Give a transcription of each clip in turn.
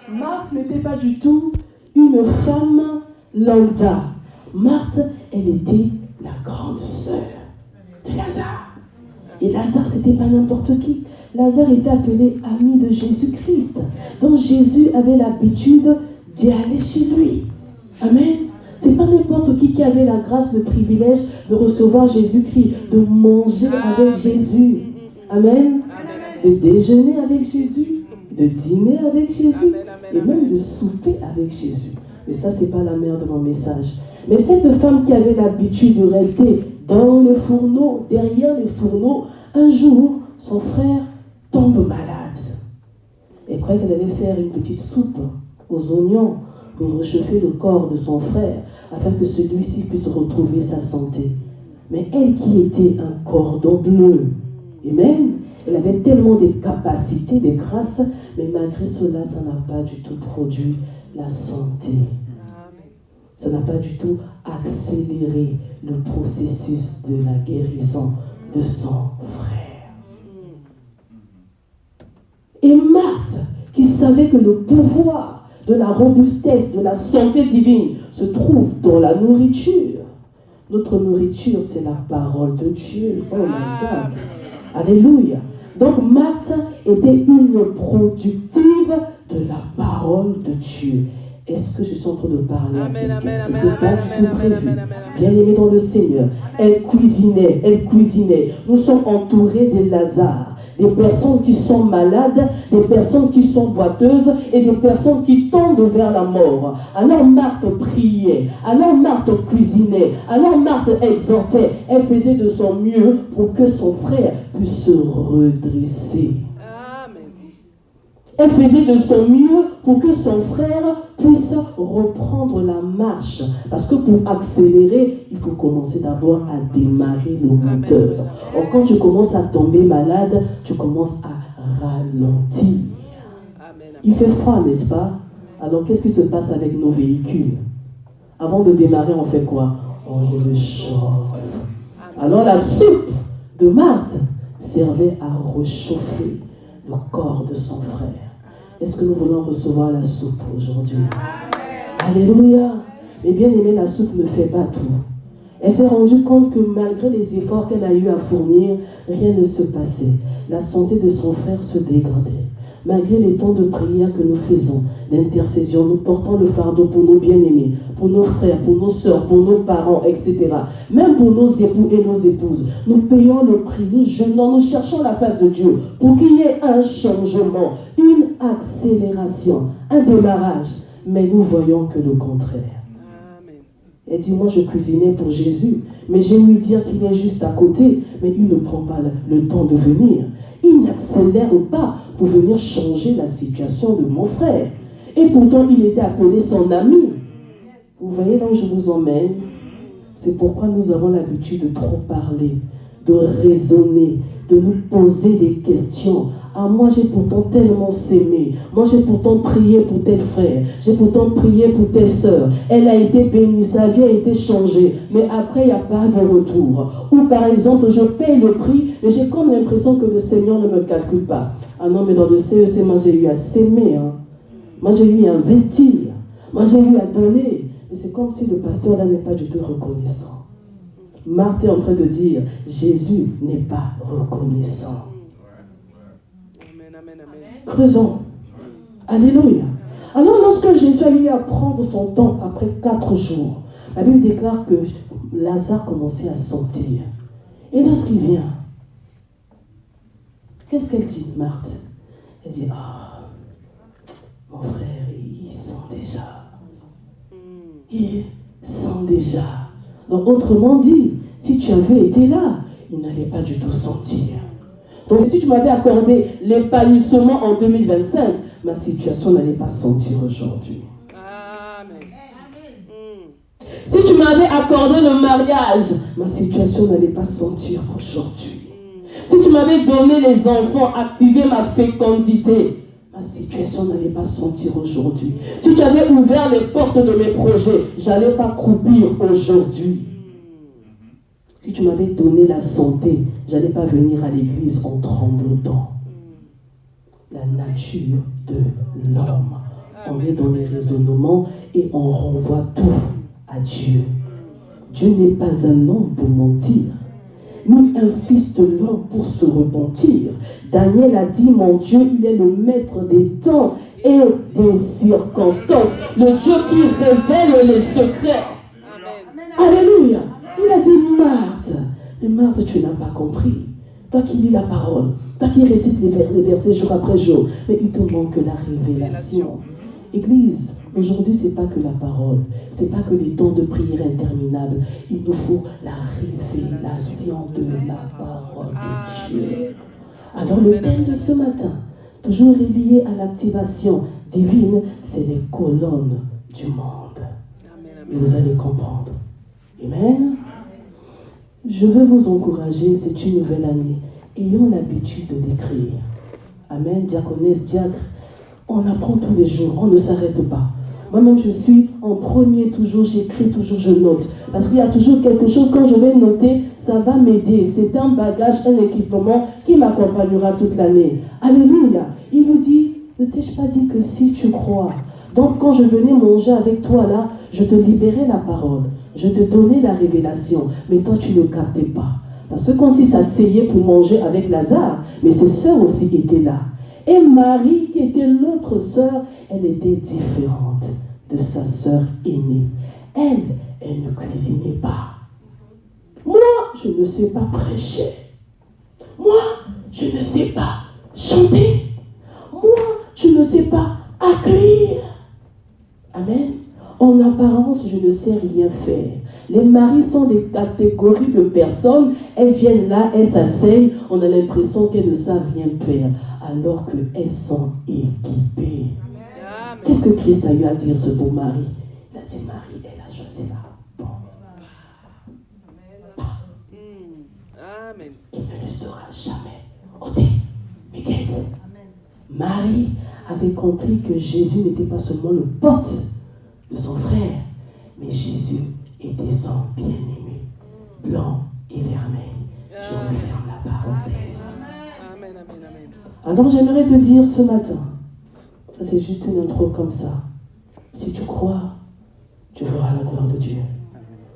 Marthe n'était pas du tout une femme lambda. Marthe, elle était la grande sœur de Lazare. Et Lazare, c'était pas n'importe qui. Lazare était appelé ami de Jésus-Christ. Donc Jésus avait l'habitude d'y aller chez lui. Amen. C'est pas n'importe qui avait la grâce, le privilège de recevoir Jésus-Christ, de manger avec Jésus. Amen. De déjeuner avec Jésus, de dîner avec Jésus et même de souper avec Jésus. Mais ça, c'est pas la mère de mon message. Mais cette femme qui avait l'habitude de rester dans les fourneaux, derrière les fourneaux, un jour, son frère tombe malade. Elle croyait qu'elle allait faire une petite soupe aux oignons pour réchauffer le corps de son frère, afin que celui-ci puisse retrouver sa santé. Mais elle qui était un cordon bleu, amen, elle avait tellement de capacités, de grâces, mais malgré cela, ça n'a pas du tout produit la santé. Ça n'a pas du tout accéléré le processus de la guérison de son frère. Et Marthe, qui savait que le pouvoir de la robustesse, de la santé divine se trouve dans la nourriture. Notre nourriture, c'est la parole de Dieu. Oh my God. Alléluia. Donc Marthe était une productive de la parole de Dieu. Est-ce que je suis en train de parler à quelqu'un? Ce n'était pas du tout prévu. Bien aimé dans le Seigneur. Elle cuisinait, elle cuisinait. Nous sommes entourés de Lazare. Des personnes qui sont malades, des personnes qui sont boiteuses et des personnes qui tendent vers la mort. Alors Marthe priait, alors Marthe cuisinait, alors Marthe exhortait. Elle faisait de son mieux pour que son frère puisse se redresser. Elle faisait de son mieux pour que son frère puisse reprendre la marche. Parce que pour accélérer, il faut commencer d'abord à démarrer le moteur. Or, quand tu commences à tomber malade, tu commences à ralentir. Il fait froid, n'est-ce pas? Alors, qu'est-ce qui se passe avec nos véhicules? Avant de démarrer, on fait quoi? On le chauffe. Alors, la soupe de Marthe servait à réchauffer le corps de son frère. Est-ce que nous voulons recevoir la soupe aujourd'hui? Alléluia. Mais bien aimé, la soupe ne fait pas tout. Elle s'est rendue compte que malgré les efforts qu'elle a eu à fournir, rien ne se passait. La santé de son frère se dégradait. Malgré les temps de prière que nous faisons, d'intercession, nous portons le fardeau pour nos bien-aimés, pour nos frères, pour nos sœurs, pour nos parents, etc. Même pour nos époux et nos épouses. Nous payons le prix, nous jeûnons, nous cherchons la face de Dieu pour qu'il y ait un changement, une accélération, un démarrage. Mais nous voyons que le contraire. Elle dit, moi je cuisinais pour Jésus, mais j'ai lui dire qu'il est juste à côté, mais il ne prend pas le temps de venir. Il n'accélère pas pour venir changer la situation de mon frère. Et pourtant, il était appelé son ami. Vous voyez là où je vous emmène? C'est pourquoi nous avons l'habitude de trop parler, de raisonner, de nous poser des questions. Ah, moi j'ai pourtant tellement s'aimé. Moi j'ai pourtant prié pour tel frère. J'ai pourtant prié pour telle sœur. Elle a été bénie, sa vie a été changée. Mais après, il n'y a pas de retour. Ou par exemple, je paye le prix, mais j'ai comme l'impression que le Seigneur ne me calcule pas. Ah non, mais dans le CEC, moi j'ai eu à s'aimer. Hein. Moi j'ai eu à investir. Moi j'ai eu à donner. Et c'est comme si le pasteur là n'est pas du tout reconnaissant. Marthe est en train de dire, Jésus n'est pas reconnaissant. Creusons. Alléluia. Alors lorsque Jésus a eu à prendre son temps après 4 jours, la Bible déclare que Lazare commençait à sentir. Et lorsqu'il vient, qu'est-ce qu'elle dit, Marthe? Elle dit, ah, mon frère, il sent déjà. Il sent déjà. Donc autrement dit, si tu avais été là, il n'allait pas du tout sentir. Donc si tu m'avais accordé l'épanouissement en 2025, ma situation n'allait pas sentir aujourd'hui. Amen. Si tu m'avais accordé le mariage, ma situation n'allait pas sentir aujourd'hui. Si tu m'avais donné les enfants, activé ma fécondité, ma situation n'allait pas sentir aujourd'hui. Si tu avais ouvert les portes de mes projets, je n'allais pas croupir aujourd'hui. Si tu m'avais donné la santé, je n'allais pas venir à l'église en tremblotant. La nature de l'homme On est dans les raisonnements et on renvoie tout à Dieu. Dieu n'est pas un homme pour mentir, ni un fils de l'homme pour se repentir. Daniel a dit, mon Dieu, il est le maître des temps et des circonstances, le Dieu qui révèle les secrets. Amen. Alléluia. Il a dit, Marthe, mais Marthe, tu n'as pas compris. Toi qui lis la parole, toi qui récites les versets jour après jour, mais il te manque la révélation. Église, aujourd'hui, ce n'est pas que la parole, ce n'est pas que les temps de prière interminables. Il nous faut la révélation de la parole de Dieu. Alors le thème de ce matin, toujours lié à l'activation divine, c'est les colonnes du monde. Et vous allez comprendre. Amen. Je veux vous encourager, c'est une nouvelle année. Ayons l'habitude d'écrire. Amen, diaconesse, diacre. On apprend tous les jours, on ne s'arrête pas. Moi-même, je suis en premier toujours, j'écris toujours, je note. Parce qu'il y a toujours quelque chose, quand je vais noter, ça va m'aider. C'est un bagage, un équipement qui m'accompagnera toute l'année. Alléluia. Il nous dit, ne t'ai-je pas dit que si tu crois. Donc, quand je venais manger avec toi là, je te libérais la parole. Je te donnais la révélation. Mais toi, tu ne captais pas. Parce que quand il s'asseyait pour manger avec Lazare, mais ses sœurs aussi étaient là. Et Marie, qui était l'autre sœur, elle était différente de sa sœur aînée. Elle ne cuisinait pas. Moi, je ne sais pas prêcher. Moi, je ne sais pas chanter. Moi, je ne sais pas accueillir. Amen. En apparence, je ne sais rien faire. Les maris sont des catégories de personnes. Elles viennent là, elles s'asseyent. On a l'impression qu'elles ne savent rien faire. Alors qu'elles sont équipées. Qu'est-ce que Christ a eu à dire ce beau mari? Il a dit, Marie, elle a choisi la bonne part. Qui ne le sera jamais ôté. Miguel. Marie avait compris que Jésus n'était pas seulement le pote de son frère, mais Jésus était son bien-aimé, blanc et vermeil. Je referme la parenthèse. Amen, amen, amen. Alors j'aimerais te dire ce matin, c'est juste une intro comme ça, si tu crois, tu verras la gloire de Dieu.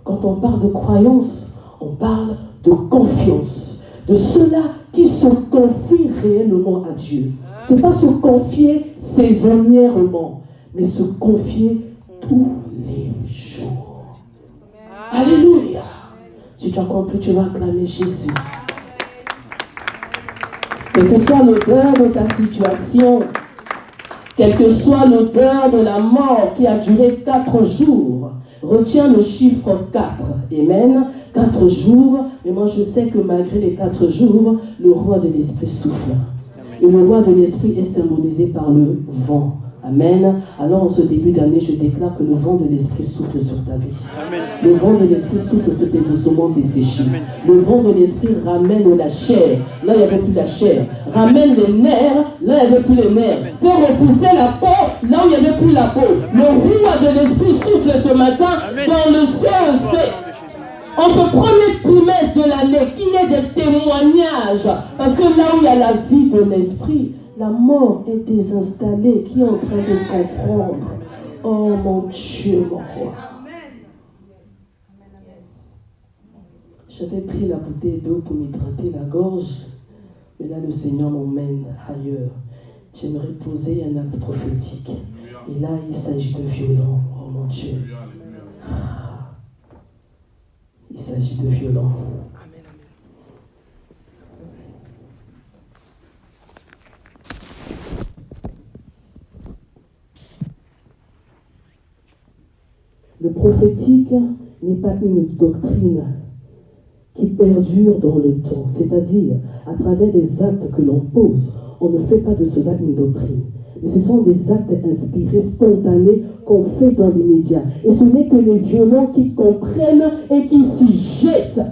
Quand on parle de croyance, on parle de confiance, de ceux-là qui se confient réellement à Dieu. Ce n'est pas se confier saisonnièrement, mais se confier tous les jours. Alléluia. Si tu as compris, tu vas acclamer Jésus. Quelle que soit l'odeur de ta situation, quelle que soit l'odeur de la mort qui a duré 4 jours, retiens le chiffre 4. Amen. 4 jours. Mais moi, je sais que malgré les 4 jours, le roi de l'esprit souffle. Et le roi de l'esprit est symbolisé par le vent. Amen. Alors en ce début d'année, je déclare que le vent de l'esprit souffle sur ta vie. Amen. Le vent de l'esprit souffle sur tes ossements desséchés. Amen. Le vent de l'esprit ramène la chair. Là, il n'y avait plus la chair. Ramène les nerfs. Là, il n'y avait plus les nerfs. Fait repousser la peau. Là où il n'y avait plus la peau. Le roi de l'esprit souffle ce matin. Amen. Dans le CEC. En ce premier trimestre de l'année, qu'il y ait des témoignages. Parce que là où il y a la vie de l'esprit, la mort est désinstallée, qui est en train de comprendre. Oh mon Dieu, mon roi. J'avais pris la bouteille d'eau pour m'hydrater la gorge, mais là le Seigneur m'emmène ailleurs. J'aimerais poser un acte prophétique. Et là, il s'agit de violon. Oh mon Dieu. Il s'agit de violon. Le prophétique n'est pas une doctrine qui perdure dans le temps, c'est-à-dire à travers les actes que l'on pose, on ne fait pas de cela une doctrine. Mais ce sont des actes inspirés, spontanés, qu'on fait dans l'immédiat. Et ce n'est que les violents qui comprennent et qui s'y jettent.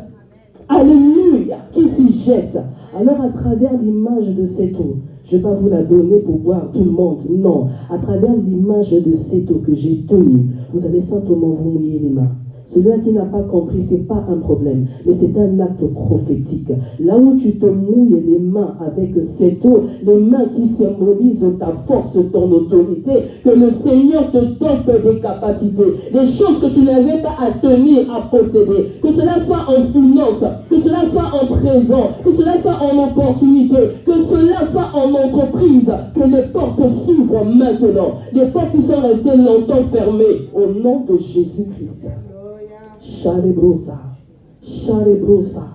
Alléluia, qui s'y jettent. Alors à travers l'image de cette eau, je ne vais pas vous la donner pour boire tout le monde, non. À travers l'image de cette eau que j'ai tenue, vous allez simplement vous mouiller les mains. Celui-là qui n'a pas compris, ce n'est pas un problème, mais c'est un acte prophétique. Là où tu te mouilles les mains avec cette eau, les mains qui symbolisent ta force, ton autorité, que le Seigneur te donne des capacités, des choses que tu n'avais pas à tenir, à posséder, que cela soit en finance, que cela soit en présent, que cela soit en opportunité, que cela soit en entreprise, que les portes s'ouvrent maintenant, les portes qui sont restées longtemps fermées, au nom de Jésus-Christ. Sharebrosa, Sharebrosa,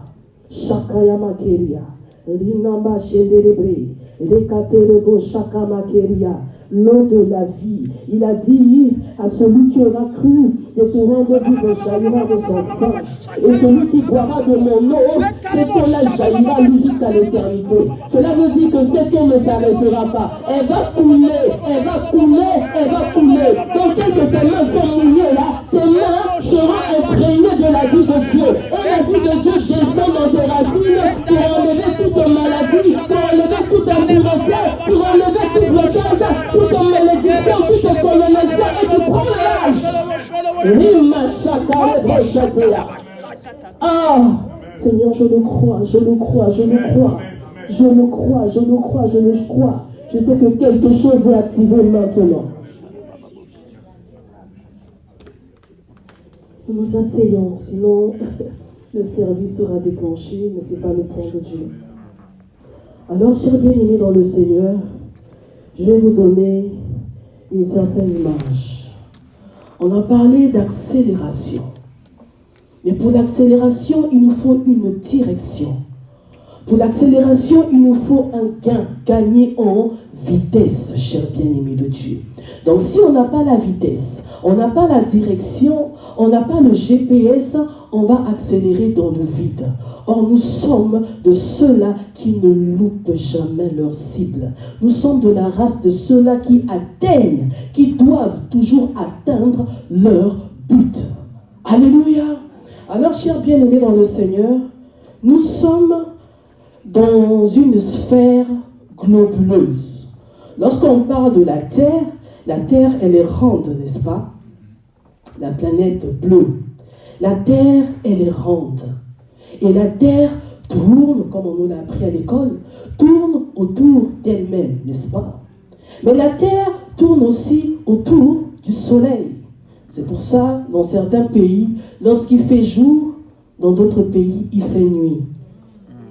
Shakayamakeria, Rinamba Shenderebre, Rekaterebo Shakamakeria, l'eau de la vie. Il a dit à celui qui aura cru de courants de vie de jaillira de son sang. Et celui qui boira de mon eau, cette eau-là jaillira lui jusqu'à l'éternité. Cela veut dire que cette eau ne s'arrêtera pas. Elle va couler, elle va couler, elle va couler. Donc, tel que tes mains sont mouillées là, tes mains seront imprégnées de la vie de Dieu. Et la vie de Dieu descend dans tes racines pour enlever toute maladie, pour enlever toute impureté, pour enlever tout blocage, toute malédiction, toute colonisation, et tu prends l'âge. Ah, Seigneur, je le crois, je le crois, je le crois. Je le crois, je le crois, je le crois. Je sais que quelque chose est activé maintenant. Nous nous asseyons, sinon le service sera déclenché, mais ce n'est pas le plan de Dieu. Alors, chers bien-aimés dans le Seigneur, je vais vous donner une certaine image. On a parlé d'accélération. Mais pour l'accélération, il nous faut une direction. Pour l'accélération, il nous faut un gain, gagner en vitesse, chers bien-aimés de Dieu. Donc si on n'a pas la vitesse, on n'a pas la direction, on n'a pas le GPS, on va accélérer dans le vide. Or, nous sommes de ceux-là qui ne loupent jamais leur cible. Nous sommes de la race de ceux-là qui atteignent, qui doivent toujours atteindre leur but. Alléluia! Alors, chers bien-aimés dans le Seigneur, nous sommes dans une sphère globuleuse. Lorsqu'on parle de la Terre, elle est ronde, n'est-ce pas? La planète bleue. La Terre, elle est ronde. Et la Terre tourne, comme on nous l'a appris à l'école, tourne autour d'elle-même, n'est-ce pas? Mais la Terre tourne aussi autour du Soleil. C'est pour ça, dans certains pays, lorsqu'il fait jour, dans d'autres pays, il fait nuit.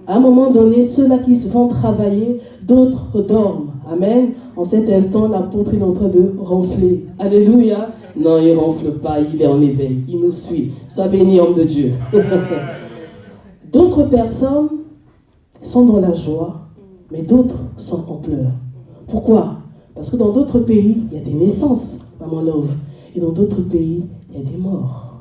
À un moment donné, ceux-là qui vont travailler, d'autres dorment. Amen. En cet instant, l'apôtre est en train de ronfler. Alléluia. Non, il ne ronfle pas, il est en éveil. Il nous suit. Sois béni, homme de Dieu. D'autres personnes sont dans la joie, mais d'autres sont en pleurs. Pourquoi? Parce que dans d'autres pays, il y a des naissances, Maman Love. Et dans d'autres pays, il y a des morts.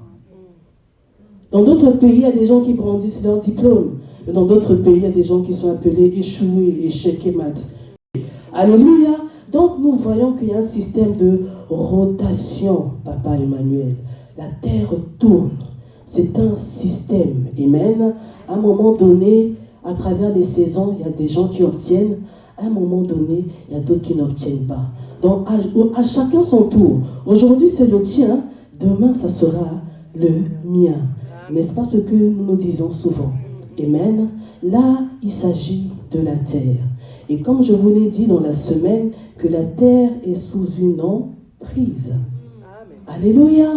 Dans d'autres pays, il y a des gens qui brandissent leur diplôme. Mais dans d'autres pays, il y a des gens qui sont appelés échoués, échecs et maths. Alléluia. Donc nous voyons qu'il y a un système de rotation, Papa Emmanuel. La terre tourne. C'est un système. Amen. À un moment donné, à travers les saisons, il y a des gens qui obtiennent. À un moment donné, il y a d'autres qui n'obtiennent pas. Donc à chacun son tour. Aujourd'hui, c'est le tien. Demain, ça sera le mien. N'est-ce pas ce que nous nous disons souvent? Amen. Là, il s'agit de la terre. Et comme je vous l'ai dit dans la semaine, que la terre est sous une emprise. Alléluia.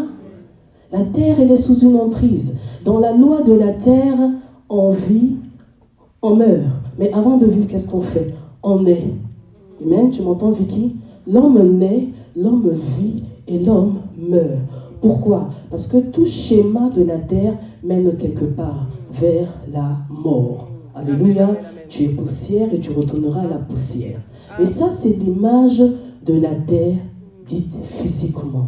La terre, elle est sous une emprise. Dans la loi de la terre, on vit, on meurt. Mais avant de vivre, qu'est-ce qu'on fait? On naît. Amen. Tu m'entends, Vicky? L'homme naît, l'homme vit et l'homme meurt. Pourquoi? Parce que tout schéma de la terre mène quelque part vers la mort. Alléluia. Tu es poussière et tu retourneras à la poussière. Et ça, c'est l'image de la terre dite physiquement.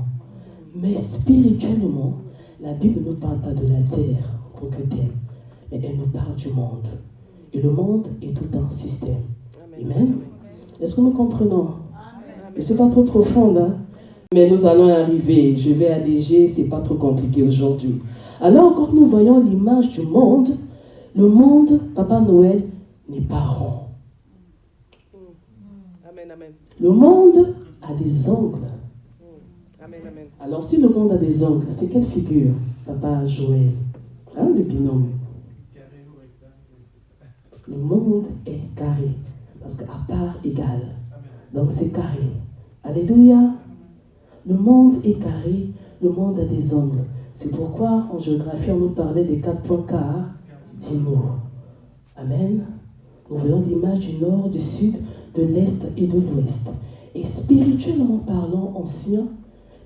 Mais spirituellement, la Bible ne parle pas de la terre en tant que telle, mais elle nous parle du monde. Et le monde est tout un système. Amen. Est-ce que nous comprenons? Mais ce n'est pas trop profond, hein? Mais nous allons arriver. Je vais alléger, ce n'est pas trop compliqué aujourd'hui. Alors, quand nous voyons l'image du monde, le monde, Papa Noël, n'est pas rond. Amen, amen. Le monde a des angles. Alors, si le monde a des angles, c'est quelle figure, Papa Joël? Hein, le binôme? Le monde est carré, parce qu'à part égale. Donc, c'est carré. Alléluia. Le monde est carré, le monde a des angles. C'est pourquoi, en géographie, on nous parlait des 4 points cardinaux. Amen. Nous voyons l'image du nord, du sud, de l'est et de l'ouest. Et spirituellement parlant, ancien,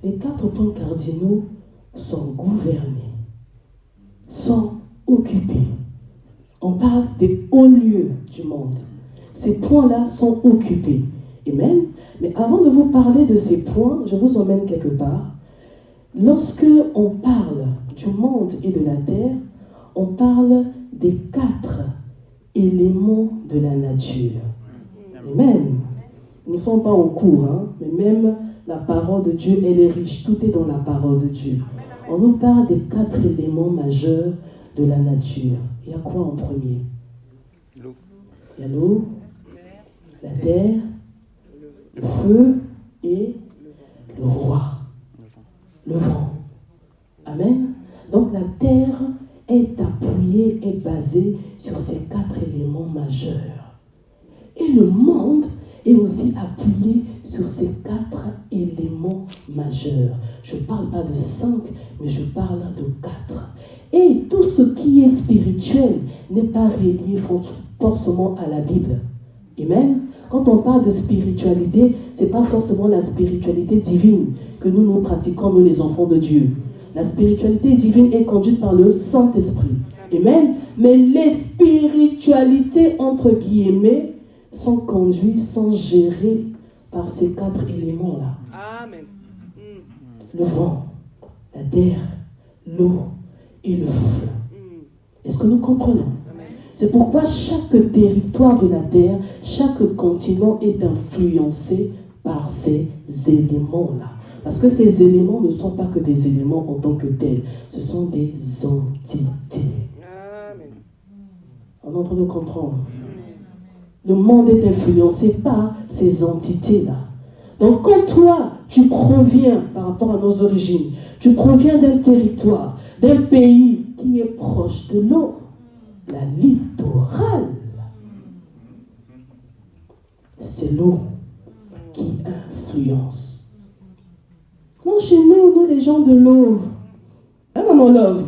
les 4 points cardinaux sont gouvernés, sont occupés. On parle des hauts lieux du monde. Ces points-là sont occupés. Amen. Mais avant de vous parler de ces points, je vous emmène quelque part. Lorsque on parle du monde et de la terre, on parle des 4 éléments de la nature. Amen. Nous ne sommes pas en cours, hein, mais même la parole de Dieu, elle est riche. Tout est dans la parole de Dieu. On nous parle des 4 éléments majeurs de la nature. Il y a quoi en premier? L'eau. Il y a l'eau, la terre, le feu et le roi, le vent. Amen. Donc la terre est appuyée et basée sur ces 4 éléments majeurs. Et le monde est aussi appuyé sur ces 4 éléments majeurs. Je ne parle pas de 5, mais je parle de 4. Et tout ce qui est spirituel n'est pas relié forcément à la Bible. Amen. Quand on parle de spiritualité, ce n'est pas forcément la spiritualité divine que nous pratiquons, nous les enfants de Dieu. La spiritualité divine est conduite par le Saint-Esprit. Amen. Mais les spiritualités, entre guillemets, sont conduites, sont gérées par ces 4 éléments-là. Amen. Le vent, la terre, l'eau et le feu. Est-ce que nous comprenons? C'est pourquoi chaque territoire de la terre, chaque continent est influencé par ces éléments-là. Parce que ces éléments ne sont pas que des éléments en tant que tels. Ce sont des entités. On est en train de comprendre. Le monde est influencé par ces entités-là. Donc quand toi, tu proviens par rapport à nos origines, tu proviens d'un territoire, d'un pays qui est proche de l'eau, la littorale, c'est l'eau qui influence. Non, chez nous les gens de l'eau, hein, maman love,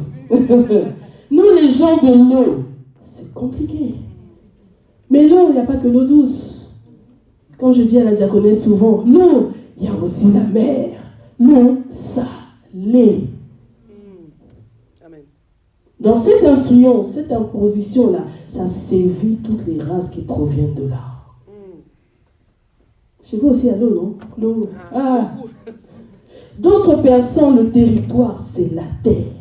nous les gens de l'eau, c'est compliqué. Mais l'eau, il n'y a pas que l'eau douce. Comme je dis à la diaconesse souvent, l'eau, il y a aussi la mer, l'eau salée. Dans cette influence, cette imposition-là, ça sévit toutes les races qui proviennent de là. Chez vous aussi, à l'eau, non? L'eau. Ah. D'autres personnes, le territoire, c'est la terre.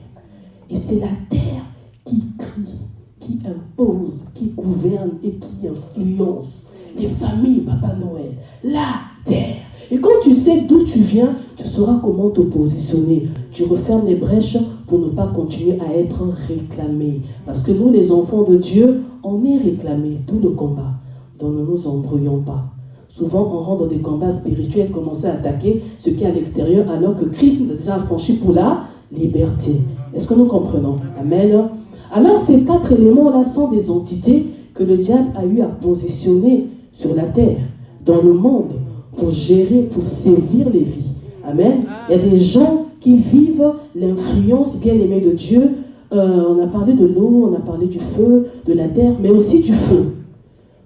Et c'est la terre qui crie, qui impose, qui gouverne et qui influence les familles, Papa Noël. La terre. Et quand tu sais d'où tu viens, tu sauras comment te positionner. Tu refermes les brèches pour ne pas continuer à être réclamé. Parce que nous, les enfants de Dieu, on est réclamés, tout le combat. Donc ne nous embrouillons pas. Souvent, on rentre dans des combats spirituels, commencer à attaquer ce qui est à l'extérieur, alors que Christ nous a déjà affranchis pour la liberté. Est-ce que nous comprenons? Amen. Alors, ces 4 éléments-là sont des entités que le diable a eu à positionner sur la terre, dans le monde, pour gérer, pour sévir les vies. Amen. Il y a des gens qui vivent l'influence bien-aimée de Dieu. On a parlé de l'eau, on a parlé du feu, de la terre, mais aussi du feu.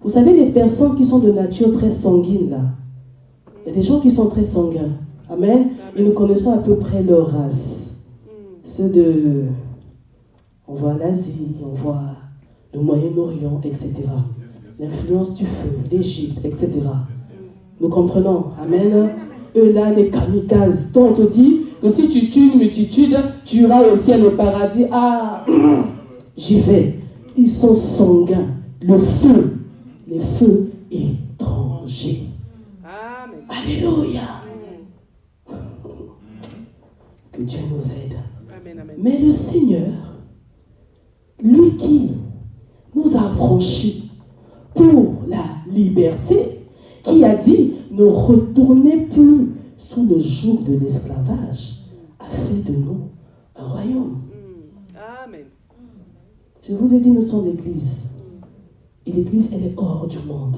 Vous savez, les personnes qui sont de nature très sanguine, là, il y a des gens qui sont très sanguins. Amen. Et nous connaissons à peu près leur race. Ceux de... On voit l'Asie, on voit le Moyen-Orient, etc. L'influence du feu, l'Égypte, etc. Nous comprenons. Amen. Eux là, les kamikazes. Toi, on te dit que si tu tues une multitude, tu iras au ciel, au paradis. Ah, j'y vais. Ils sont sanguins. Le feu. Les feux étrangers. Amen. Alléluia. Que Dieu nous aide. Amen, amen. Mais le Seigneur, lui qui nous a affranchis pour la liberté, qui a dit, ne retournez plus sous le joug de l'esclavage, a fait de nous un royaume. Amen. Je vous ai dit, nous sommes l'Église. Et l'Église, elle est hors du monde.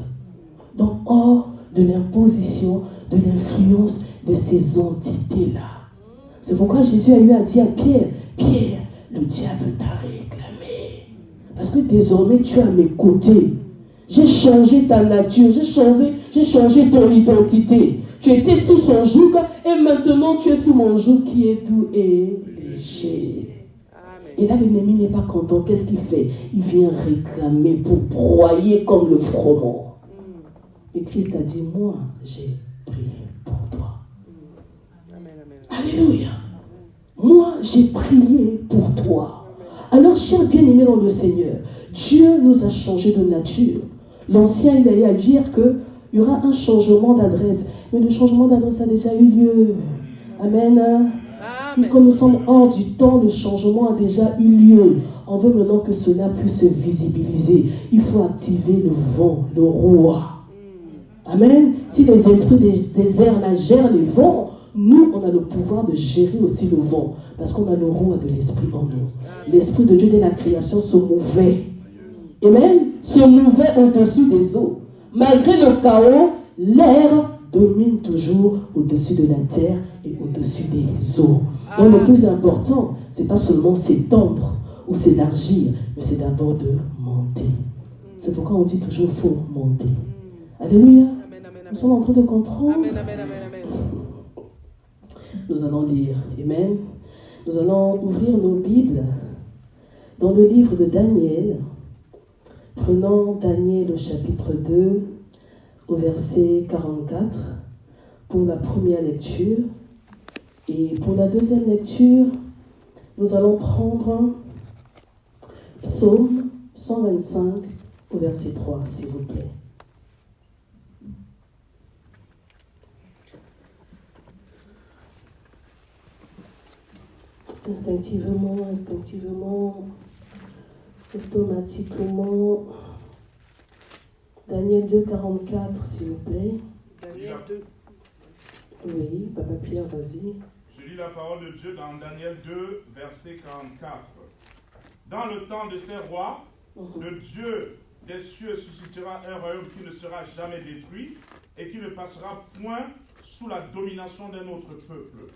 Donc, hors de l'imposition, de l'influence de ces entités-là. C'est pourquoi Jésus a eu à dire à Pierre, Pierre, le diable t'a réclamé. Parce que désormais, tu es à mes côtés. J'ai changé ta nature, j'ai changé ton identité. Tu étais sous son joug et maintenant tu es sous mon joug qui est doux et léger. Et là, l'ennemi n'est pas content. Qu'est-ce qu'il fait? Il vient réclamer pour broyer comme le froment. Et Christ a dit, moi, j'ai prié pour toi. Alléluia. Moi, j'ai prié pour toi. Alors, chers bien-aimés dans le Seigneur, Dieu nous a changé de nature. L'ancien, il a eu à dire qu'il y aura un changement d'adresse. Mais le changement d'adresse a déjà eu lieu. Amen. Comme nous sommes hors du temps, le changement a déjà eu lieu. On veut maintenant que cela puisse se visibiliser. Il faut activer le vent, le roi. Amen. Si les esprits des airs là gèrent les vents, nous, on a le pouvoir de gérer aussi le vent. Parce qu'on a le roi de l'esprit en nous. L'esprit de Dieu dès la création se mouvait. Amen. Se mouvait au-dessus des eaux. Malgré le chaos, l'air domine toujours au-dessus de la terre et au-dessus des eaux. Donc le plus important, ce n'est pas seulement s'étendre ou s'élargir, mais c'est d'abord de monter. C'est pourquoi on dit toujours qu'il faut monter. Alléluia. Nous sommes en train de comprendre. Nous allons lire. Amen. Nous allons ouvrir nos Bibles dans le livre de Daniel. Prenons Daniel au chapitre 2, au verset 44, pour la première lecture. Et pour la deuxième lecture, nous allons prendre Psaume 125, au verset 3, s'il vous plaît. Instinctivement, automatiquement. Daniel 2, 44, s'il vous plaît. Daniel 2. Oui, Papa Pierre, vas-y. Je lis la parole de Dieu dans Daniel 2, verset 44. Dans le temps de ces rois, le Dieu des cieux suscitera un royaume qui ne sera jamais détruit et qui ne passera point sous la domination d'un autre peuple.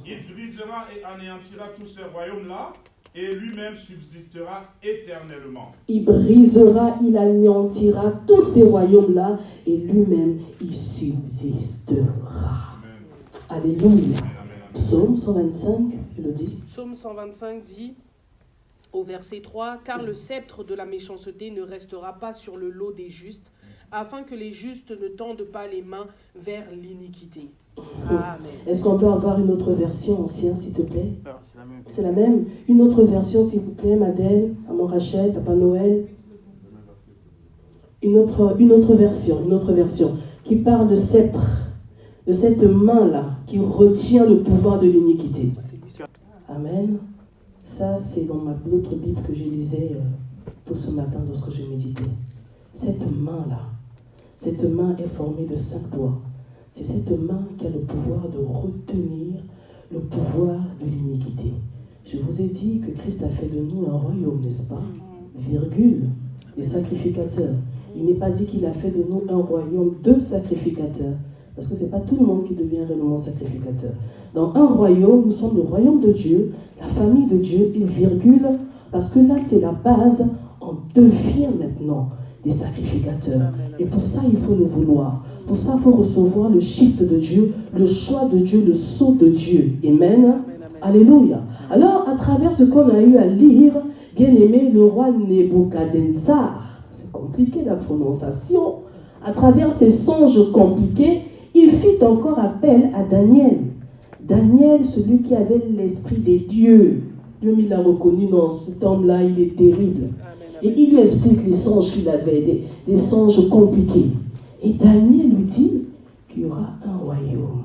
Il brisera et anéantira tous ces royaumes-là et lui-même subsistera éternellement. Il brisera, il anéantira tous ces royaumes-là et lui-même, il subsistera. Amen. Alléluia. Amen. Psaume 125, Elodie. Psaume 125 dit, au verset 3, « Car le sceptre de la méchanceté ne restera pas sur le lot des justes, afin que les justes ne tendent pas les mains vers l'iniquité. » Amen. Est-ce qu'on peut avoir une autre version ancienne, s'il te plaît? C'est la même. Une autre version, s'il vous plaît, Madeleine, Maman Rachel, Papa Noël. Une autre version qui parle de sceptre, de cette main-là qui retient le pouvoir de l'iniquité. Amen. Ça, c'est dans l'autre Bible que je lisais tout ce matin lorsque je méditais. Cette main est formée de 5 doigts. C'est cette main qui a le pouvoir de retenir le pouvoir de l'iniquité. Je vous ai dit que Christ a fait de nous un royaume, n'est-ce pas? Virgule, des sacrificateurs. Il n'est pas dit qu'il a fait de nous un royaume de sacrificateurs. Parce que ce n'est pas tout le monde qui devient réellement sacrificateur. Dans un royaume, nous sommes le royaume de Dieu, la famille de Dieu, et virgule, parce que là, c'est la base, on devient maintenant des sacrificateurs. Et pour ça, il faut le vouloir. Pour ça, il faut recevoir le shift de Dieu, le choix de Dieu, le sceau de Dieu. Amen. Alléluia. Alors, à travers ce qu'on a eu à lire, bien aimé, le roi Nebuchadnezzar, c'est compliqué la prononciation, à travers ces songes compliqués, il fit encore appel à Daniel. Daniel, celui qui avait l'esprit des dieux. Lui, il a reconnu, non, cet homme-là, il est terrible. Et il lui explique les songes qu'il avait, des songes compliqués. Et Daniel lui dit qu'il y aura un royaume.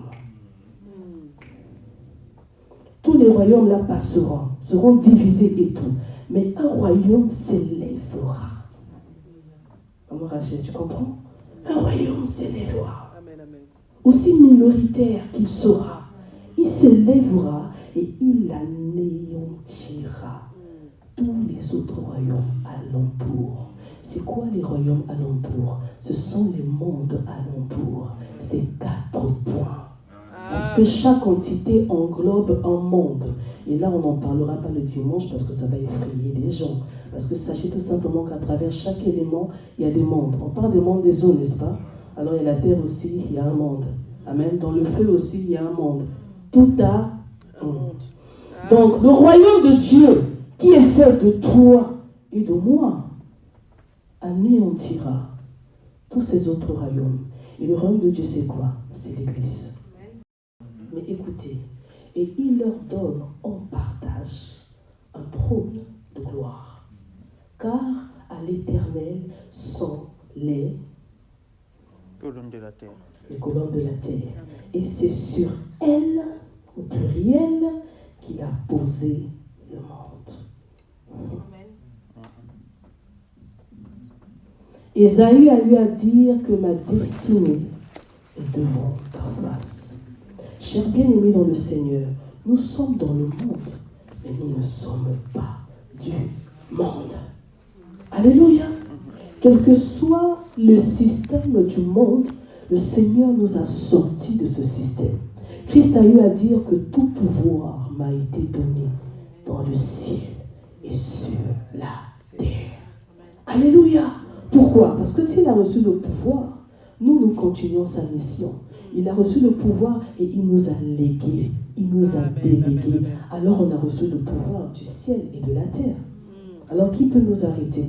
Tous les royaumes là passeront, seront divisés et tout. Mais un royaume s'élèvera. Maman Rachel, tu comprends? Un royaume s'élèvera. Amen, amen. aussi minoritaire qu'il sera, il s'élèvera et il anéantira tous les autres royaumes alentour. C'est quoi les royaumes alentour? Ce sont les mondes alentour. C'est 4 points. Parce que chaque entité englobe un monde. Et là, on n'en parlera pas le dimanche parce que ça va effrayer les gens. Parce que sachez tout simplement qu'à travers chaque élément, il y a des mondes. On parle des mondes des eaux, n'est-ce pas? Alors, il y a la terre aussi, il y a un monde. Amen. Dans le feu aussi, il y a un monde. Tout a un monde. Donc, le royaume de Dieu, qui est fait de toi et de moi, anéantira tous ces autres royaumes. Et le royaume de Dieu, c'est quoi? C'est l'Église. Mais écoutez, et il leur donne en partage un trône de gloire. Car à l'Éternel sont les colonnes de la terre. Les colonnes de la terre. Et c'est sur elles, au pluriel, qu'il a posé le monde. Ésaü a eu à dire que ma destinée est devant ta face. Chers bien-aimés dans le Seigneur, nous sommes dans le monde, mais nous ne sommes pas du monde. Alléluia. Quel que soit le système du monde, le Seigneur nous a sortis de ce système. Christ a eu à dire que tout pouvoir m'a été donné dans le ciel et sur la terre. Alléluia. Pourquoi? Parce que s'il a reçu le pouvoir, nous continuons sa mission. Il a reçu le pouvoir et il nous a légué, il nous a délégué. Alors on a reçu le pouvoir du ciel et de la terre. Alors qui peut nous arrêter?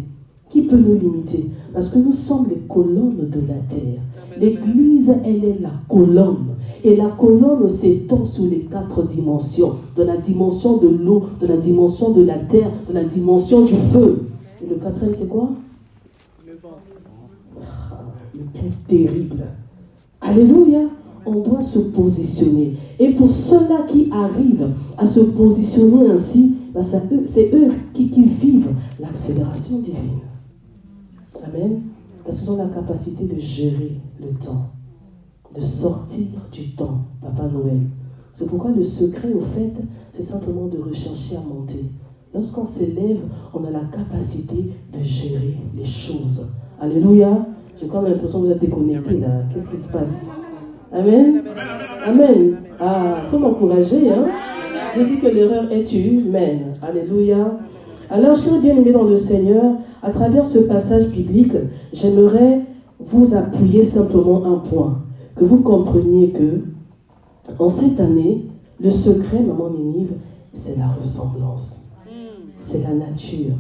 Qui peut nous limiter? Parce que nous sommes les colonnes de la terre. L'Église, elle est la colonne. Et la colonne s'étend sur les 4 dimensions. De la dimension de l'eau, de la dimension de la terre, de la dimension du feu. Et le 4e, c'est quoi? Le vent. Le plus terrible. Alléluia. On doit se positionner. Et pour ceux-là qui arrivent à se positionner ainsi, c'est eux qui vivent l'accélération divine. Amen. Parce qu'ils ont la capacité de gérer le temps, de sortir du temps, Papa Noël. C'est pourquoi le secret, au fait, c'est simplement de rechercher à monter. Lorsqu'on s'élève, on a la capacité de gérer les choses. Alléluia. J'ai quand même l'impression que vous êtes déconnectés là. Qu'est-ce qui se passe? Amen. Amen. Ah, il faut m'encourager. Hein? J'ai dit que l'erreur est humaine. Alléluia. Alors, chers bien-aimés dans le Seigneur, à travers ce passage biblique, j'aimerais vous appuyer simplement un point. Que vous compreniez que, en cette année, le secret, maman Ninive, c'est la ressemblance. C'est la nature.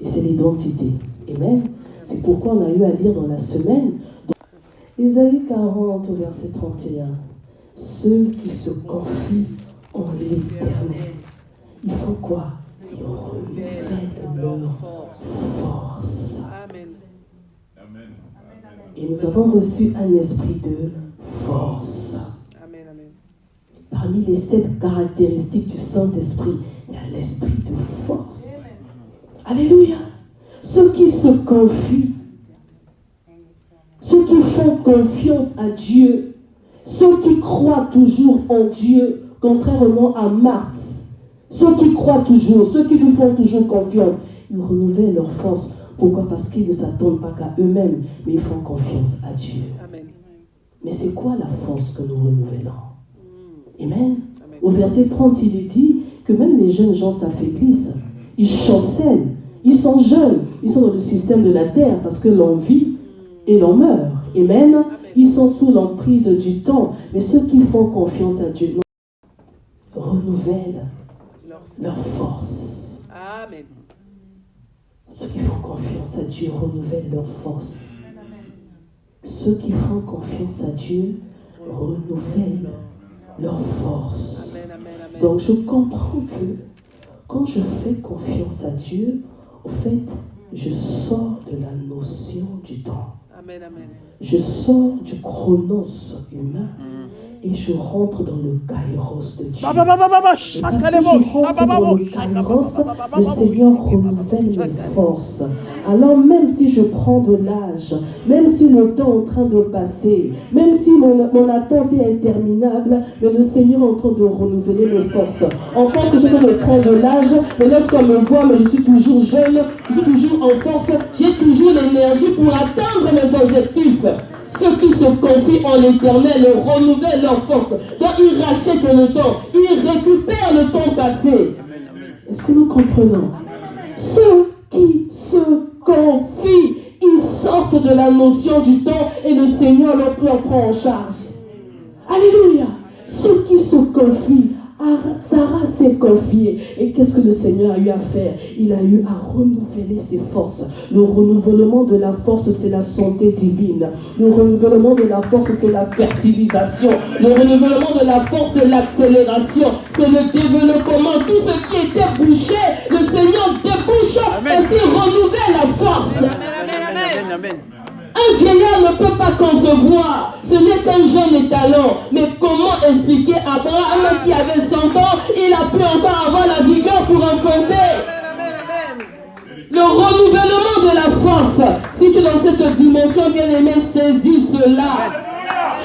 Et c'est l'identité. Amen. C'est pourquoi on a eu à lire dans la semaine, Ésaïe 40, verset 31. Ceux qui se confient en l'Éternel, ils font quoi? Ils renouvellent leur force. Et nous avons reçu un esprit de force. Parmi les 7 caractéristiques du Saint-Esprit, il y a l'esprit de force. Alléluia. Ceux qui se confient, ceux qui font confiance à Dieu, ceux qui croient toujours en Dieu, contrairement à Marthe, ceux qui croient toujours, ceux qui lui font toujours confiance, ils renouvellent leur force. Pourquoi? Parce qu'ils ne s'attendent pas qu'à eux-mêmes, mais ils font confiance à Dieu. Amen. Mais c'est quoi la force que nous renouvelons? Amen. Au verset 30, il est dit que même les jeunes gens s'affaiblissent. Ils chancellent. Ils sont jeunes. Ils sont dans le système de la terre parce que l'on vit et l'on meurt. Amen. Ils sont sous l'emprise du temps. Mais ceux qui font confiance à Dieu renouvellent leur force. Amen. Ceux qui font confiance à Dieu renouvellent leur force. Ceux qui font confiance à Dieu renouvellent leur force. Amen, amen, amen. Donc je comprends que quand je fais confiance à Dieu, au fait, je sors de la notion du temps. Amen, amen. Je sors du chronos humain et je rentre dans le kairos de Dieu. Baba, baba, baba, Et parce que je rentre dans le kairos, le Seigneur renouvelle mes forces. Alors même si je prends de l'âge, même si le temps est en train de passer, même si mon attente est interminable, mais le Seigneur est en train de renouveler mes forces. On pense que je vais me prendre de l'âge, mais lorsqu'on me voit, mais je suis toujours jeune, je suis toujours en force, j'ai toujours l'énergie pour atteindre mes objectifs. Ceux qui se confient en l'Éternel renouvellent leur force. Donc ils rachètent le temps, ils récupèrent le temps passé. Est-ce que nous comprenons? Ceux qui se confient, ils sortent de la notion du temps et le Seigneur leur prend en charge. Alléluia. Ceux qui se confient, Sarah s'est confiée. Et qu'est-ce que le Seigneur a eu à faire? Il a eu à renouveler ses forces. Le renouvellement de la force, c'est la santé divine. Le renouvellement de la force, c'est la fertilisation. Le renouvellement de la force, c'est l'accélération. C'est le développement. Tout ce qui était bouché, le Seigneur débouche parce qu'il renouvelle la force. Amen, amen. Un vieillard ne peut pas concevoir. Ce n'est qu'un jeune talent. Mais comment expliquer Abraham qui avait 100 ans, il a pu encore avoir la vigueur pour enfanter? Le renouvellement de la force. Si tu es dans cette dimension, bien-aimé, saisis cela.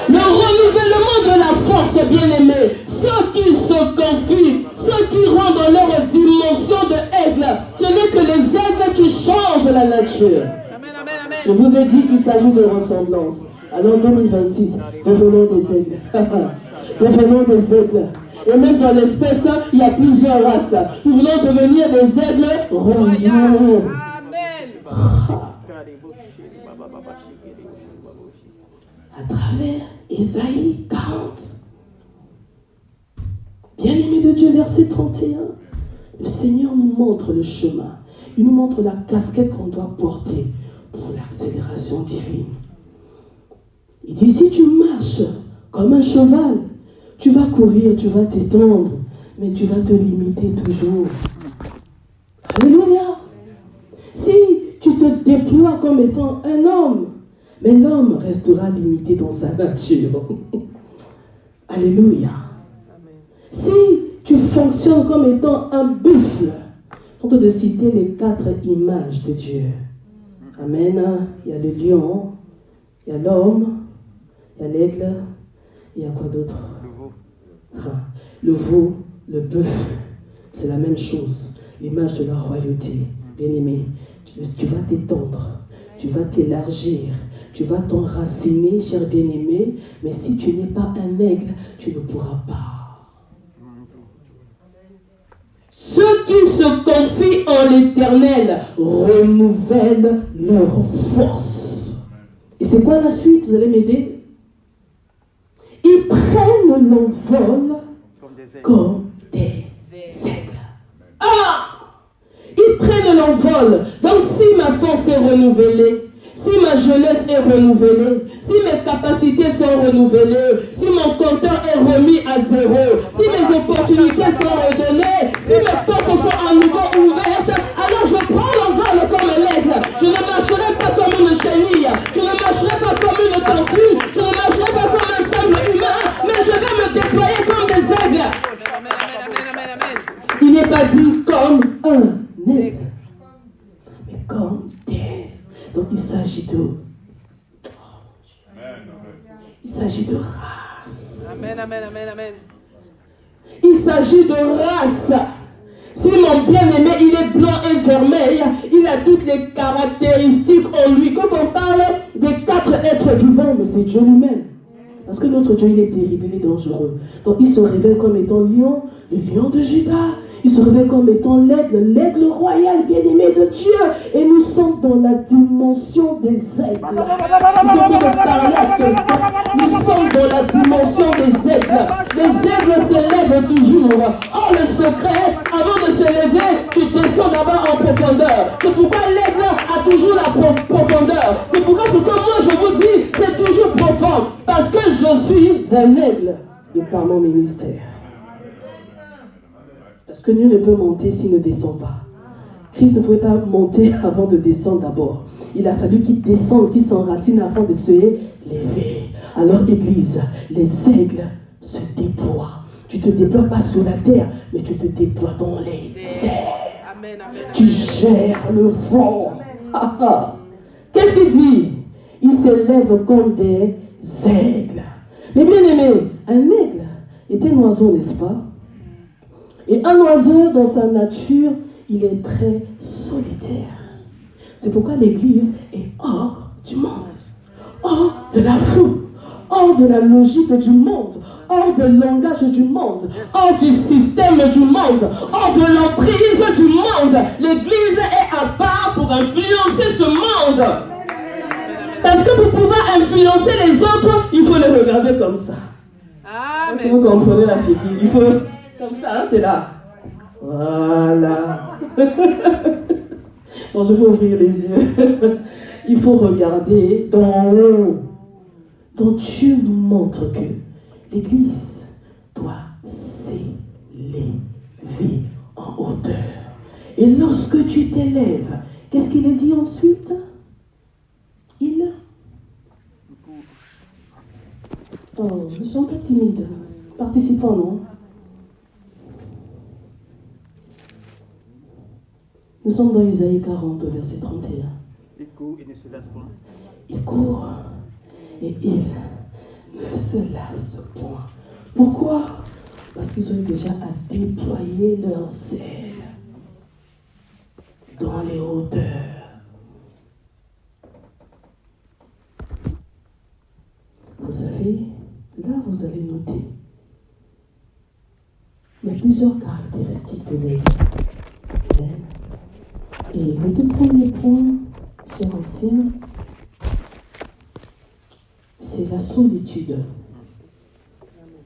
Le renouvellement de la force, bien-aimé. Ceux qui se confient, ceux qui rentrent dans leur dimension de aigle, ce n'est que les aigles qui changent la nature. Je vous ai dit qu'il s'agit de ressemblance. Alors 2026, devenons des aigles. Devenons des aigles. Et même dans l'espèce, il y a plusieurs races. Nous voulons devenir des aigles royaux. À travers Ésaïe 40. Bien-aimé de Dieu, verset 31. Le Seigneur nous montre le chemin. Il nous montre la casquette qu'on doit porter pour l'accélération divine. Il dit, si tu marches comme un cheval, tu vas courir, tu vas t'étendre, mais tu vas te limiter toujours. Alléluia. Si tu te déploies comme étant un homme, mais l'homme restera limité dans sa nature. Alléluia. Si tu fonctionnes comme étant un buffle, on peut citer les 4 images de Dieu. Amen. Il y a le lion, il y a l'homme, il y a l'aigle, il y a quoi d'autre? Le veau, le bœuf, c'est la même chose. L'image de la royauté. Bien-aimé, tu vas t'étendre, tu vas t'élargir, tu vas t'enraciner, cher bien-aimé, mais si tu n'es pas un aigle, tu ne pourras pas. Ceux qui se confient en l'Éternel renouvellent leur force. Et c'est quoi la suite? Vous allez m'aider? Ils prennent l'envol comme des aigles. Ah! Ils prennent l'envol. Donc si ma force est renouvelée, si ma jeunesse est renouvelée, si mes capacités sont renouvelées, si mon compteur est remis à zéro, si mes opportunités sont redonnées, si mes portes sont à nouveau ouvertes, alors je prends l'envol comme l'aigle. Je ne marcherai pas comme une chenille, je ne marcherai pas comme une tortue, je ne marcherai pas comme un simple humain, mais je vais me déployer comme des aigles. Il n'est pas dit comme un aigle, mais comme des. Donc il s'agit de. Il s'agit de race. Amen, amen, amen, amen. Il s'agit de race. Si mon bien-aimé, il est blanc et vermeil, il a toutes les caractéristiques en lui. Quand on parle des 4 êtres vivants, mais c'est Dieu lui-même. Parce que notre Dieu, il est terrible, il est dangereux. Donc il se révèle comme étant lion, le lion de Juda. Il se révèle comme étant l'aigle royal bien-aimé de Dieu. Et nous sommes dans la dimension des aigles. Nous sommes en train de parler à quelqu'un. Nous sommes dans la dimension des aigles. Les aigles se lèvent toujours. Or le secret, avant de se lever, tu descends d'abord en profondeur. C'est pourquoi l'aigle a toujours la profondeur. C'est pourquoi ce que moi je vous dis, c'est toujours profond. Parce que je suis un aigle de par mon ministère. Parce que nul ne peut monter s'il ne descend pas. Christ ne pouvait pas monter avant de descendre d'abord. Il a fallu qu'il descende, qu'il s'enracine avant de se lever. Alors, Église, les aigles se déploie. Tu ne te déploies pas sur la terre, mais tu te déploies dans les airs. Amen, amen, Tu gères le vent. Qu'est-ce qu'il dit? Il s'élève comme des aigles. Mais bien aimé, un aigle est un oiseau, n'est-ce pas? Et un oiseau, dans sa nature, il est très solitaire. C'est pourquoi l'Église est hors du monde, hors de la foule, hors de la logique du monde, hors du langage du monde, hors du système du monde, hors de l'emprise du monde. L'Église est à part pour influencer ce monde. Parce que pour pouvoir influencer les autres, il faut les regarder comme ça. Est-ce que vous comprenez la figure? Il faut comme ça, hein, t'es là. Voilà. Bon, je vais ouvrir les yeux. Il faut regarder d'en haut. Donc Dieu nous montre que l'Église doit s'élever en hauteur. Et lorsque tu t'élèves, qu'est-ce qu'il est dit ensuite? Oh, ne sois pas timide. Participants, non? Nous sommes dans Isaïe 40, verset 31. Il court et ne se lasse point. Il court et il ne se lasse point. Pourquoi? Parce qu'ils ont déjà à déployer leurs ailes dans les hauteurs. Vous savez, là vous allez noter, il y a plusieurs caractéristiques de l'aigle. Et le tout premier point, cher ancien, c'est la solitude.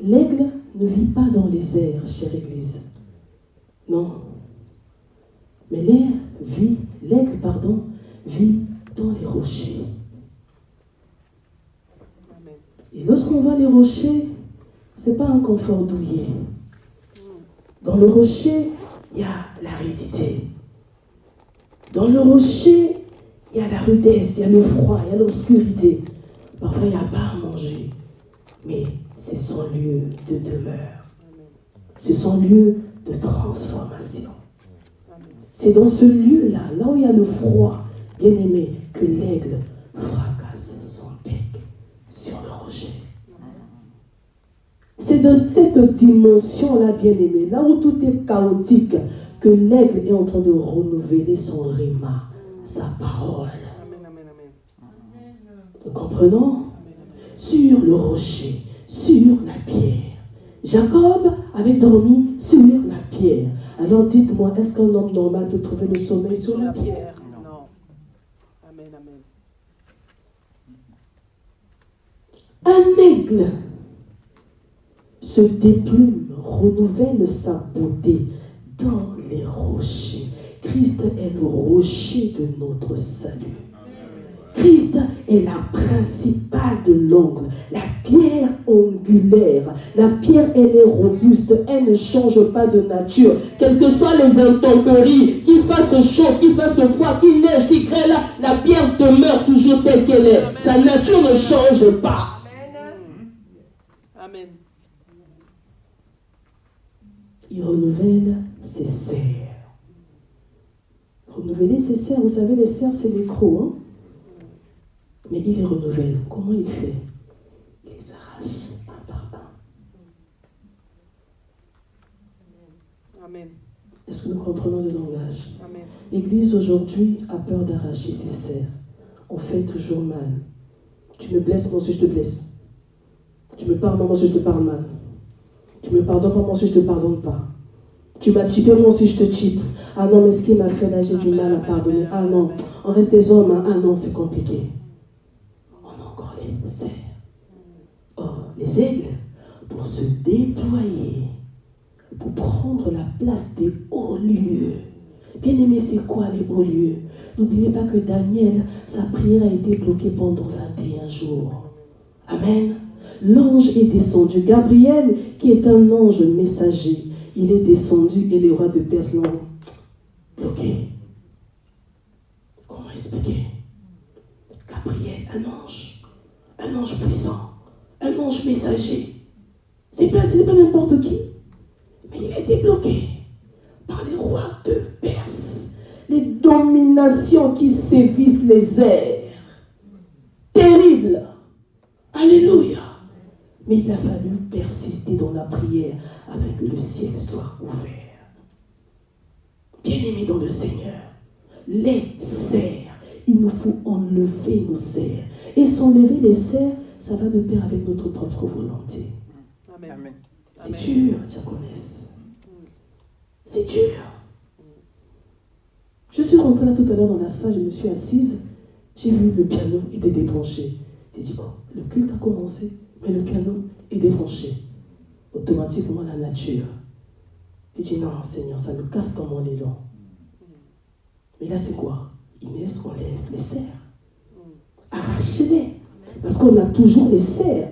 L'aigle ne vit pas dans les airs, chère Église. Non. Mais l'aigle vit dans les rochers. Et lorsqu'on va les rochers, ce n'est pas un confort douillet. Dans le rocher, il y a l'aridité. Dans le rocher, il y a la rudesse, il y a le froid, il y a l'obscurité. Parfois, il n'y a pas à manger. Mais c'est son lieu de demeure. C'est son lieu de transformation. C'est dans ce lieu-là, là où il y a le froid, bien aimé, que l'aigle fracasse son bec sur le rocher. C'est de cette dimension-là, bien aimé, là où tout est chaotique, que l'aigle est en train de renouveler son rhéma, sa parole. Nous comprenons? Sur le rocher, sur la pierre. Jacob avait dormi sur la pierre. Alors dites-moi, est-ce qu'un homme normal peut trouver le sommeil sur la pierre? Non. Amen, amen. Un aigle se déplume, renouvelle sa beauté dans les rochers. Christ est le rocher de notre salut. Christ est la principale de l'angle, la pierre angulaire. La pierre, elle est robuste, elle ne change pas de nature. Quelles que soient les intempéries, qu'il fasse chaud, qu'il fasse froid, qu'il neige, qu'il grêle, la pierre demeure toujours telle qu'elle est. Sa nature ne change pas. Amen. Il renouvelle ses serres. Renouveler ses serres, vous savez, les serres, c'est des crocs, hein? Mais il les renouvelle. Comment il fait? Il les arrache un par un. Amen. Est-ce que nous comprenons le langage? Amen. L'Église aujourd'hui a peur d'arracher ses serres. On fait toujours mal. Tu me blesses, moi aussi je te blesse. Tu me parles, moi aussi je te parle mal. Tu me pardonnes pas, moi aussi je te pardonne pas. Tu m'as typé, moi aussi je te type. Ah non, mais ce qui m'a fait là, j'ai du mal à pardonner. Ah non, on reste des hommes. Hein? Ah non, c'est compliqué. Les serres. Or, les aigles, pour se déployer, pour prendre la place des hauts lieux. Bien aimé, c'est quoi les hauts lieux? N'oubliez pas que Daniel, sa prière a été bloquée pendant 21 jours. Amen. L'ange est descendu. Gabriel, qui est un ange messager, il est descendu et les rois de Perse l'ont bloqué. Comment expliquer? Gabriel, un ange puissant, un ange messager. C'est pas n'importe qui. Mais il a été bloqué par les rois de Perse. Les dominations qui sévissent les airs. Terrible. Alléluia. Mais il a fallu persister dans la prière afin que le ciel soit ouvert. Bien-aimés dans le Seigneur, les serres, il nous faut enlever nos serres. Et s'enlever les serres, ça va de pair avec notre propre volonté. Amen. C'est dur, diaconesse. C'est dur. Je suis rentrée là tout à l'heure dans la salle, je me suis assise, j'ai vu le piano était débranché. J'ai dit, bon, le culte a commencé, mais le piano est débranché. Automatiquement, la nature. J'ai dit, non, Seigneur, ça me casse dans mon élan. Mais là, c'est quoi? Inès, enlève les serres. Arrachez-les. Parce qu'on a toujours les serres.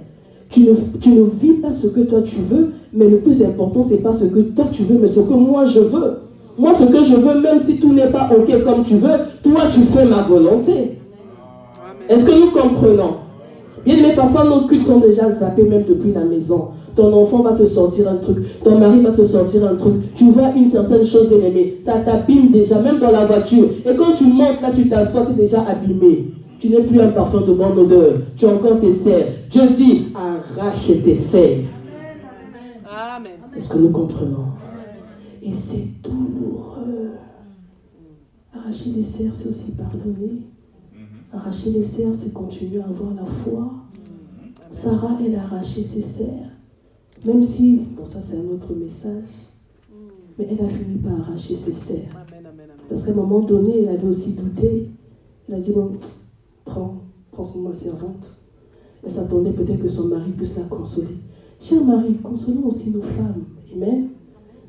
Tu ne vis pas ce que toi tu veux, mais le plus important, ce n'est pas ce que toi tu veux, mais ce que moi je veux. Moi, ce que je veux, même si tout n'est pas OK comme tu veux, toi, tu fais ma volonté. Est-ce que nous comprenons? Bien aimé, parfois nos cultes sont déjà zappés même depuis la maison. Ton enfant va te sortir un truc, ton mari va te sortir un truc, tu vois une certaine chose, bien aimé, ça t'abîme déjà, même dans la voiture. Et quand tu montes là, tu t'assois, tu es déjà abîmé. Tu n'es plus un parfum de bonne odeur, tu as encore tes serres. Dieu dit, arrache tes serres. Amen. Est-ce que nous comprenons? Et c'est douloureux. Arracher les serres, c'est aussi pardonner. Arracher les serres, c'est continuer à avoir la foi. Sarah, elle a arraché ses serres. Même si, bon, ça c'est un autre message, mais elle a fini par arracher ses serres. Parce qu'à un moment donné, elle avait aussi douté. Elle a dit, bon, prends ma servante. Elle s'attendait peut-être que son mari puisse la consoler. Cher mari, consolons aussi nos femmes. Amen.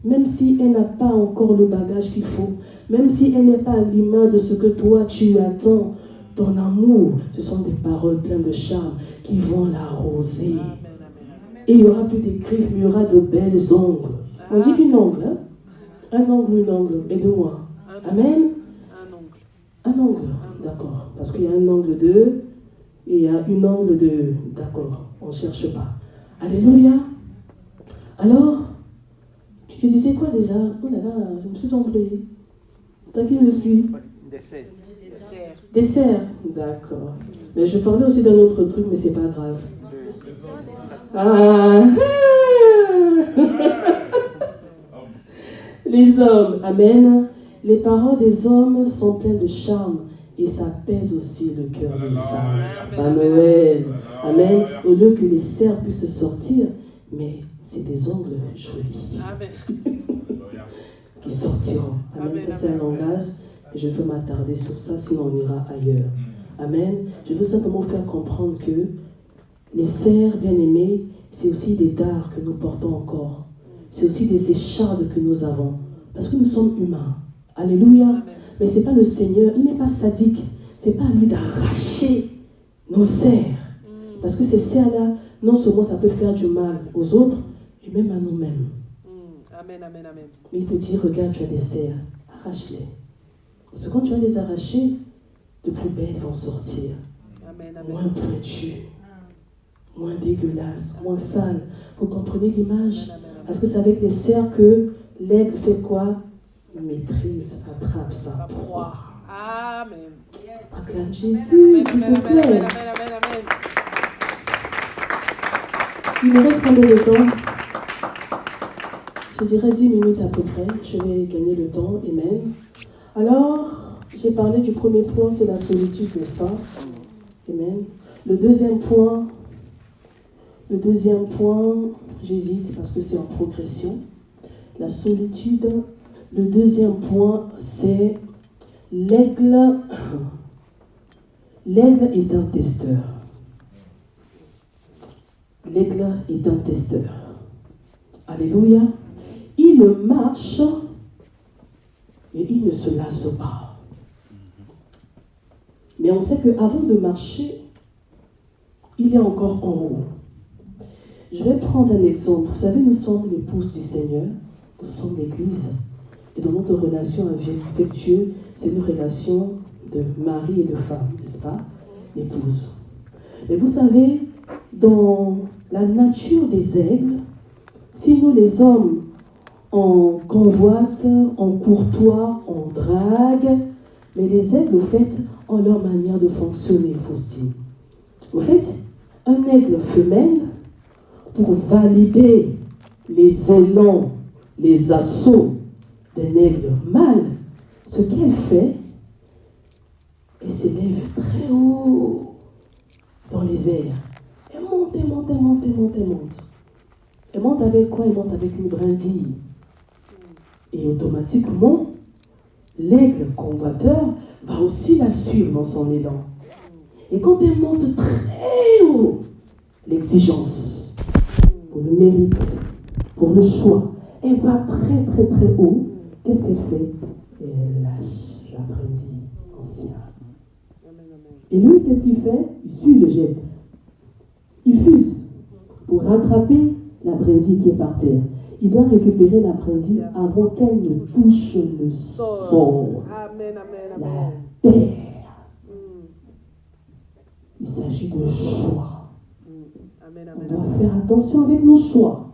Même si elle n'a pas encore le bagage qu'il faut, même si elle n'est pas à l'image de ce que toi tu attends, ton amour, ce sont des paroles pleines de charme qui vont l'arroser. Et il n'y aura plus des griffes, mais il y aura de belles ongles. On dit une ongle, hein? Un ongle, une ongle. Aide-moi. Amen. Un ongle. D'accord. Parce qu'il y a un angle de, et il y a une angle de. D'accord. On ne cherche pas. Alléluia. Alors, tu disais quoi déjà? Oh là là, je me suis embrouillée. T'as qui me suit? Dessert. D'accord. Mais je parlais aussi d'un autre truc, mais c'est pas grave. Les hommes, amen. Les paroles des hommes sont pleines de charme et ça pèse aussi le cœur des femmes. Amen. Amen. Au lieu que les serres puissent sortir, mais c'est des ongles jolis qui sortiront. Amen. Ça c'est un langage et je peux m'attarder sur ça sinon on ira ailleurs. Amen. Je veux simplement faire comprendre que les serres bien-aimées, c'est aussi des dards que nous portons encore. C'est aussi des échardes que nous avons. Parce que nous sommes humains. Alléluia. Amen. Mais ce n'est pas le Seigneur, il n'est pas sadique. Ce n'est pas à lui d'arracher nos serres. Parce que ces serres-là, non seulement ça peut faire du mal aux autres, et même à nous-mêmes. Amen, amen, amen. Mais il te dit, regarde, tu as des serres, arrache-les. Parce que quand tu vas les arracher, de plus belles vont sortir. Amen, amen. Moins pointues, moins dégueulasses, moins sales. Vous comprenez l'image? Parce que c'est avec les serres que l'aigle fait quoi? Maîtrise, attrape sa proie. Amen. Acclame Jésus, s'il vous plaît. Amen, amen, amen. Il me reste combien de temps? Je dirais 10 minutes à peu près. Je vais gagner le temps. Amen. Alors, j'ai parlé du premier point, c'est la solitude, n'est-ce pas? Amen. Le deuxième point, j'hésite parce que c'est en progression. La solitude. Le deuxième point, c'est l'aigle. L'aigle est un testeur. L'aigle est un testeur. Alléluia. Il marche et il ne se lasse pas. Mais on sait qu'avant de marcher, il est encore en haut. Je vais prendre un exemple. Vous savez, nous sommes l'épouse du Seigneur. Nous sommes l'Église. Et dans notre relation avec Dieu, c'est une relation de mari et de femme, n'est-ce pas? L'épouse. Mais vous savez, dans la nature des aigles, Sinon, les hommes en convoitent, en courtoient, en drague, mais les aigles, au fait, ont leur manière de fonctionner, Faustine. Au fait, un aigle femelle, pour valider les élans, les assauts d'un aigle mâle, ce qu'elle fait, elle s'élève très haut dans les airs. Elle monte, elle monte, elle monte, elle monte, elle monte. Elle monte avec quoi? Elle monte avec une brindille. Et automatiquement, l'aigle convoiteur va aussi la suivre dans son élan. Et quand elle monte très haut, l'exigence, pour le mérite, pour le choix, elle va très très très haut. Qu'est-ce qu'elle fait? Elle lâche la brindille ancienne. Et lui, qu'est-ce qu'il fait? Il suit le geste. Il fuse pour rattraper la brindille qui est par terre. Il doit récupérer la brindille avant qu'elle ne touche le sol, la terre. Il s'agit de choix. On doit faire attention avec nos choix.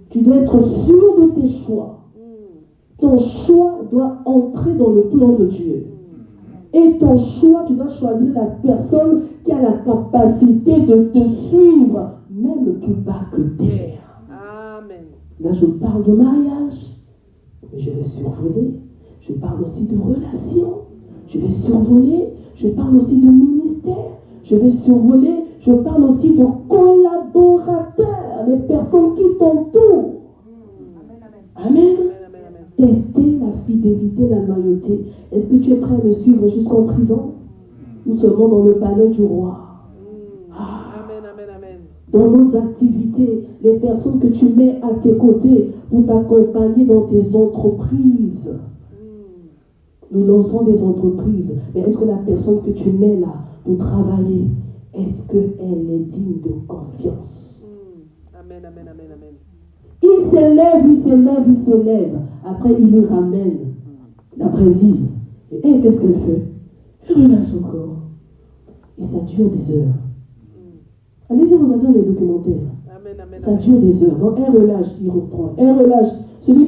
Tu dois être sûr de tes choix. Ton choix doit entrer dans le plan de Dieu. Et ton choix, tu dois choisir la personne qui a la capacité de te suivre, même plus bas que terre. Là, je parle de mariage, mais je vais survoler. Je parle aussi de relations. Je vais survoler. Je parle aussi de ministère. Je vais survoler. Je parle aussi de collaborateurs, les personnes qui t'entourent. Amen. Tester la fidélité, la loyauté. Est-ce que tu es prêt à me suivre jusqu'en prison ou seulement dans le palais du roi? Dans nos activités, les personnes que tu mets à tes côtés pour t'accompagner dans tes entreprises. Nous lançons des entreprises, mais est-ce que la personne que tu mets là pour travailler, est-ce qu'elle est digne de confiance? Amen, amen, amen, amen. Il s'élève, il s'élève, il s'élève. Après, il lui ramène la brindille. Et elle, qu'est-ce qu'elle fait? Elle relâche encore. Et ça dure des heures. Allez-y, regardez les documentaires. Amen, amen, Ça dure des heures. Donc, elle relâche, il reprend. Elle relâche,